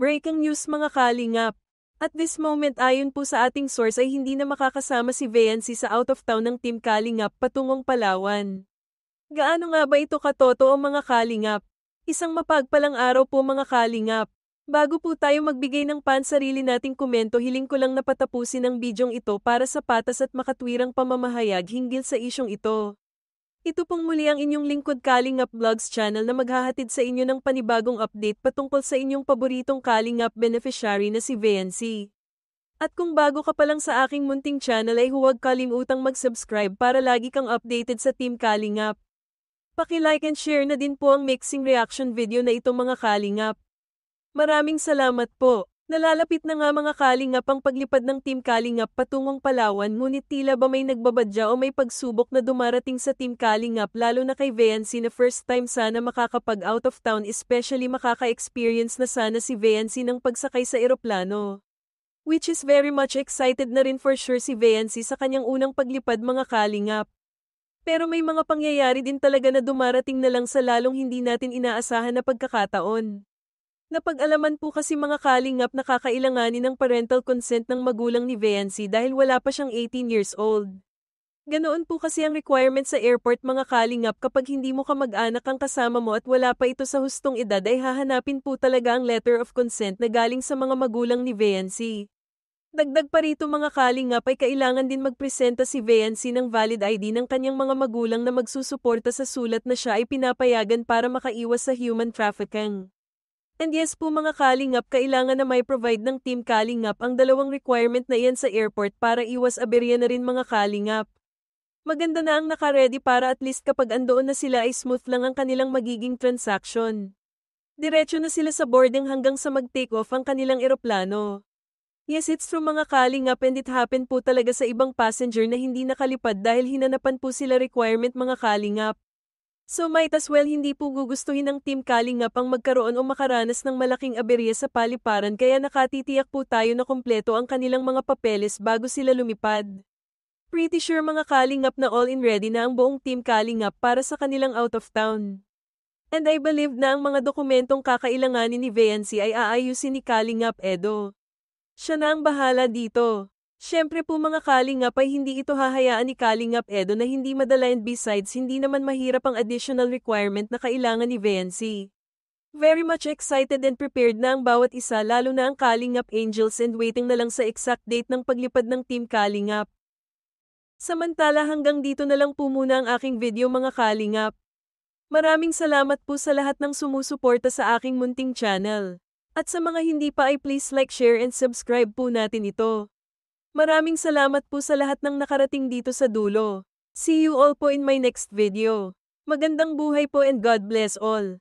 Breaking news mga kalingap. At this moment ayon po sa ating source ay hindi na makakasama si Viancy sa out of town ng Team Kalingap patungong Palawan. Gaano nga ba ito katotoo mga kalingap? Isang mapagpalang araw po mga kalingap. Bago po tayo magbigay ng pansarili nating komento, hiling ko lang napatapusin ang bidyong ito para sa patas at makatwirang pamamahayag hinggil sa isyong ito. Ito pong muli ang inyong lingkod Kalingap Vlogs channel na maghahatid sa inyo ng panibagong update patungkol sa inyong paboritong Kalingap beneficiary na si Viancy. At kung bago ka pa lang sa aking munting channel ay huwag kalimutang mag-subscribe para lagi kang updated sa Team Kalingap. Paki-like and share na din po ang mixing reaction video na ito mga Kalingap. Maraming salamat po. Nalalapit na nga mga kalingap ang paglipad ng Team Kalingap patungong Palawan, ngunit tila ba may nagbabadya o may pagsubok na dumarating sa Team Kalingap lalo na kay Viancy na first time sana makakapag out of town, especially makaka-experience na sana si Viancy ng pagsakay sa eroplano. Which is very much excited na rin for sure si Viancy sa kanyang unang paglipad mga kalingap. Pero may mga pangyayari din talaga na dumarating na lang sa lalong hindi natin inaasahan na pagkakataon. Napag-alaman po kasi mga kalingap na kakailanganin ng parental consent ng magulang ni Viancy dahil wala pa siyang 18 years old. Ganoon po kasi ang requirement sa airport mga kalingap, kapag hindi mo kamag-anak ang kasama mo at wala pa ito sa hustong edad ay hahanapin po talaga ang letter of consent na galing sa mga magulang ni Viancy. Dagdag pa rito mga kalingap ay kailangan din magpresenta si Viancy ng valid ID ng kanyang mga magulang na magsusuporta sa sulat na siya ay pinapayagan para makaiwas sa human trafficking. And yes po mga kalingap, kailangan na may provide ng Team Kalingap ang dalawang requirement na iyan sa airport para iwas aberya na rin mga kalingap. Maganda na ang nakaredy para at least kapag andoon na sila ay smooth lang ang kanilang magiging transaction. Diretso na sila sa boarding hanggang sa mag-take off ang kanilang eroplano. Yes, it's true mga kalingap, and it happened po talaga sa ibang passenger na hindi nakalipad dahil hinanapan po sila requirement mga kalingap. So might as well hindi po gugustuhin ng Team Kalingap ang magkaroon o makaranas ng malaking aberya sa paliparan, kaya nakatitiyak po tayo na kumpleto ang kanilang mga papeles bago sila lumipad. Pretty sure mga kalingap na all in ready na ang buong Team Kalingap para sa kanilang out of town. And I believe na ang mga dokumentong kakailanganin ni Viancy ay aayusin ni Kalingap Edo. Siya na ang bahala dito. Siyempre po mga kalingap ay hindi ito hahayaan ni Kalingap Edo na hindi madala, and besides hindi naman mahirap ang additional requirement na kailangan ni Viancy. Very much excited and prepared na ang bawat isa, lalo na ang Kalingap Angels, and waiting na lang sa exact date ng paglipad ng Team Kalingap. Samantala hanggang dito na lang po muna ang aking video mga kalingap. Maraming salamat po sa lahat ng sumusuporta sa aking munting channel. At sa mga hindi pa ay please like, share and subscribe po natin ito. Maraming salamat po sa lahat ng nakarating dito sa dulo. See you all po in my next video. Magandang buhay po and God bless all.